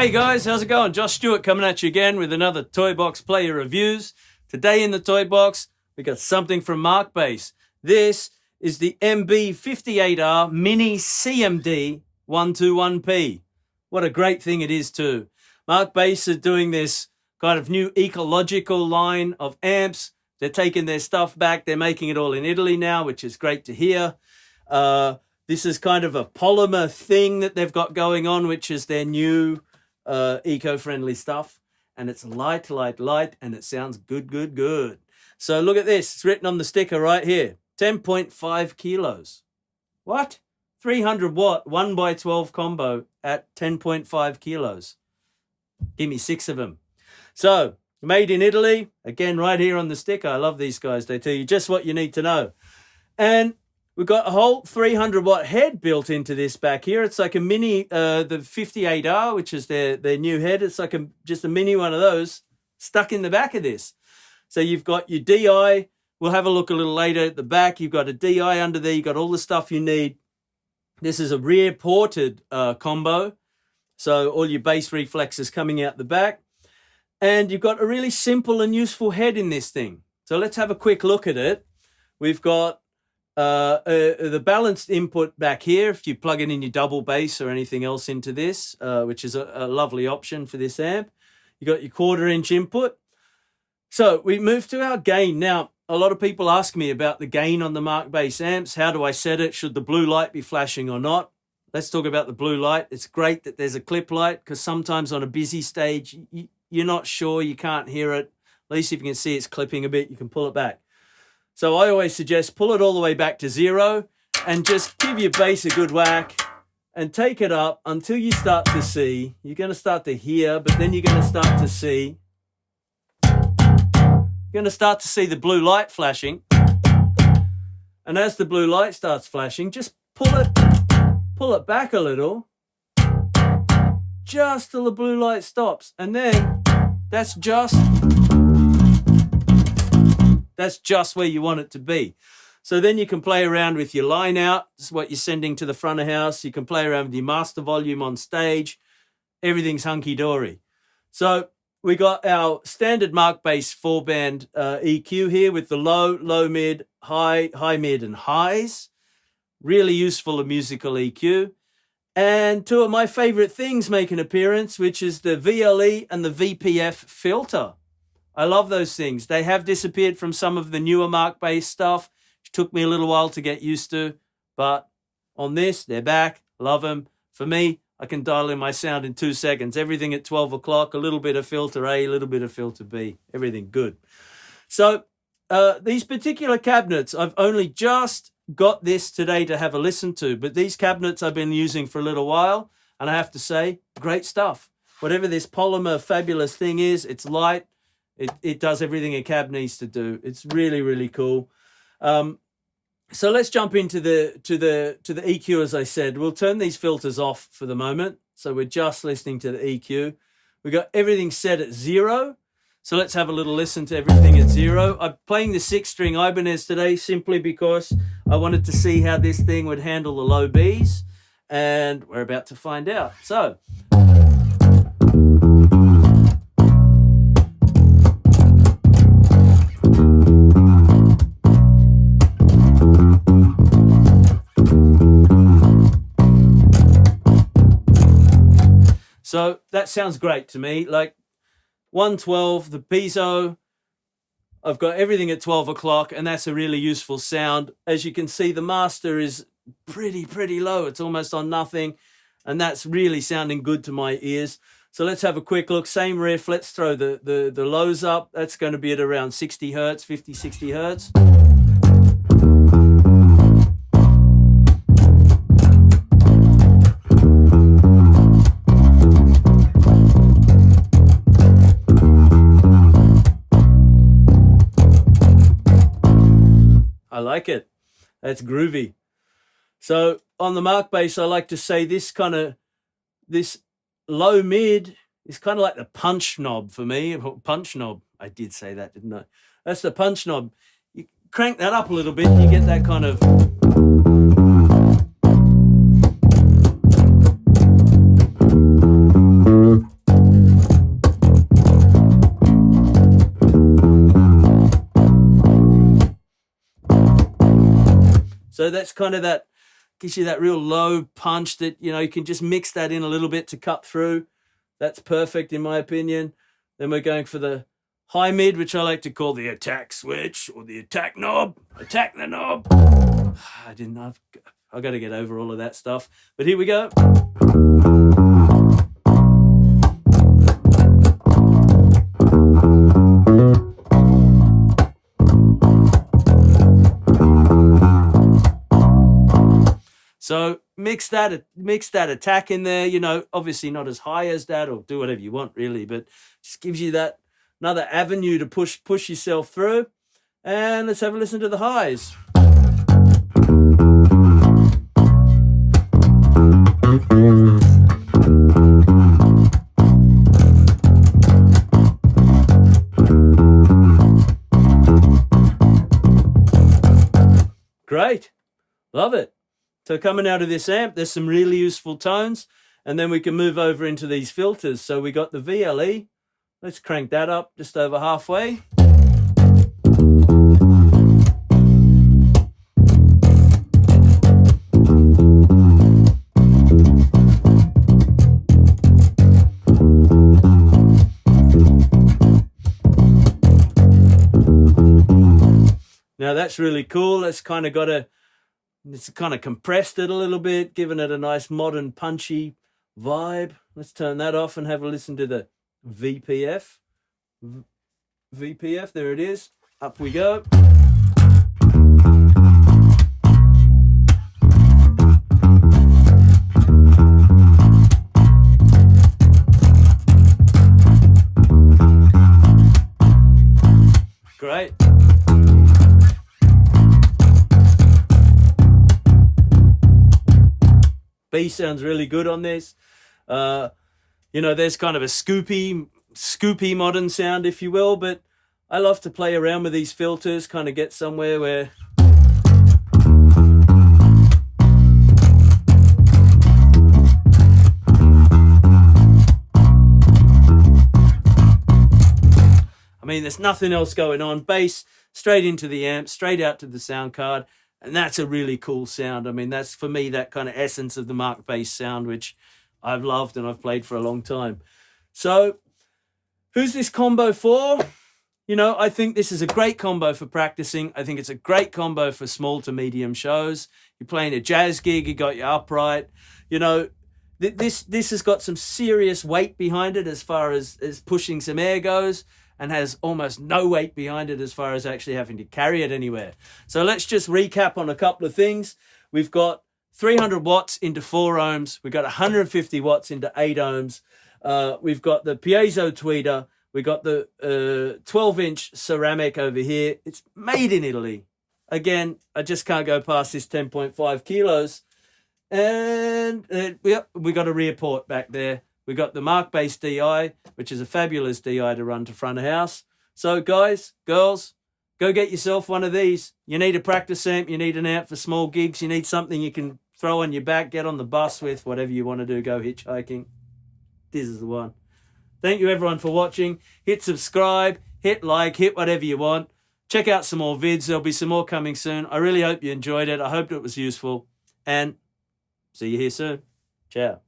Hey guys, how's it going? Josh Stewart coming at you again with another Toy Box Player Reviews. Today in the Toy Box, we got something from MarkBass. This is the MB58R Mini CMD 121p. What a great thing it is too. MarkBass are doing this kind of new ecological line of amps. They're taking their stuff back. They're making it all in Italy now, which is great to hear. This is kind of a polymer thing that they've got going on, which is their new eco-friendly stuff. And it's light, and it sounds good. So look at this. It's written on the sticker right here. 10.5 kilos. What? 300 watt 1x12 combo at 10.5 kilos. Give me 6 of them. So, made in Italy. Again, right here on the sticker. I love these guys. They tell you just what you need to know. And we've got a whole 300 watt head built into this back here. It's like a mini, the 58R, which is their new head. It's like just a mini one of those stuck in the back of this. So you've got your DI. We'll have a look a little later at the back. You've got a DI under there. You've got all the stuff you need. This is a rear ported combo. So all your bass reflexes coming out the back. And you've got a really simple and useful head in this thing. So let's have a quick look at it. We've got the balanced input back here if you plug it in your double bass or anything else into this, which is a lovely option for this amp. You got your 1/4 inch input. So we move to our gain. Now, a lot of people ask me about the gain on the MarkBass amps. How do I set it? Should the blue light be flashing or not? Let's talk about the blue light. It's great that there's a clip light because sometimes on a busy stage, you're not sure, you can't hear it. At least if you can see it's clipping a bit, you can pull it back. So I always suggest pull it all the way back to 0 and just give your bass a good whack and take it up until you start to see. You're going to start to hear, but then you're going to start to see. You're going to start to see the blue light flashing. And as the blue light starts flashing, just pull it back a little, just till the blue light stops. And then that's just where you want it to be. So then you can play around with your line out. This is what you're sending to the front of house. You can play around with your master volume on stage. Everything's hunky-dory. So we got our standard MarkBass 4-band EQ here with the low, mid, high, mid, and highs. Really useful and musical EQ. And two of my favorite things make an appearance, which is the VLE and the VPF filter. I love those things. They have disappeared from some of the newer MarkBass stuff, which took me a little while to get used to. But on this, they're back. Love them. For me, I can dial in my sound in 2 seconds. Everything at 12 o'clock, a little bit of filter A, a little bit of filter B. Everything good. So these particular cabinets, I've only just got this today to have a listen to. But these cabinets I've been using for a little while. And I have to say, great stuff. Whatever this polymer fabulous thing is, it's light. It does everything a cab needs to do. It's really cool. So let's jump into the EQ. As I said, we'll turn these filters off for the moment. So we're just listening to the EQ. We got everything set at 0. So let's have a little listen to everything at 0. I'm playing the 6-string Ibanez today simply because I wanted to see how this thing would handle the low Bs, and we're about to find out. So. So that sounds great to me. Like 112, the piezo, I've got everything at 12 o'clock, and that's a really useful sound. As you can see, the master is pretty low. It's almost on nothing, and that's really sounding good to my ears. So let's have a quick look. Same riff. Let's throw the lows up. That's going to be at around 60 hertz, 50, 60 hertz. I like it. That's groovy. So on the MarkBass, I like to say this low mid is kind of like the punch knob for me. Punch knob. I did say that, didn't I? That's the punch knob. You crank that up a little bit, you get that kind of So that's kind of that, gives you that real low punch that, you know, you can just mix that in a little bit to cut through. That's perfect in my opinion. Then we're going for the high mid, which I like to call the attack switch or the attack knob. Attack the knob. I didn't know. I've got to get over all of that stuff. But here we go. So mix that attack in there, you know, obviously not as high as that, or do whatever you want really, but just gives you that another avenue to push yourself through. And let's have a listen to the highs. Great, love it. So coming out of this amp, there's some really useful tones, and then we can move over into these filters. So we got the VLE. Let's crank that up just over halfway. Now that's really cool. It's kind of compressed it a little bit, giving it a nice modern punchy vibe. Let's turn that off and have a listen to the VPF. VPF, there it is. Up we go. Great. B sounds really good on this. You know, there's kind of a scoopy modern sound, if you will, but I love to play around with these filters, kind of get somewhere where I mean, there's nothing else going on. Bass straight into the amp, straight out to the sound card. And that's a really cool sound. I mean, that's for me, that kind of essence of the MarkBass sound, which I've loved and I've played for a long time. So who's this combo for? You know, I think this is a great combo for practicing. I think it's a great combo for small to medium shows. You're playing a jazz gig, you got your upright. You know, this has got some serious weight behind it as far as pushing some air goes, and has almost no weight behind it as far as actually having to carry it anywhere. So let's just recap on a couple of things. We've got 300 watts into 4 ohms. We've got 150 watts into 8 ohms. We've got the piezo tweeter. We've got the 12-inch ceramic over here. It's made in Italy. Again, I just can't go past this 10.5 kilos. And yep, we got a rear port back there. We got the MarkBass DI, which is a fabulous DI to run to front of house. So guys, girls, go get yourself one of these. You need a practice amp. You need an amp for small gigs. You need something you can throw on your back, get on the bus with, whatever you want to do, go hitchhiking. This is the one. Thank you everyone for watching. Hit subscribe, hit like, hit whatever you want. Check out some more vids. There'll be some more coming soon. I really hope you enjoyed it. I hope it was useful. And see you here soon. Ciao.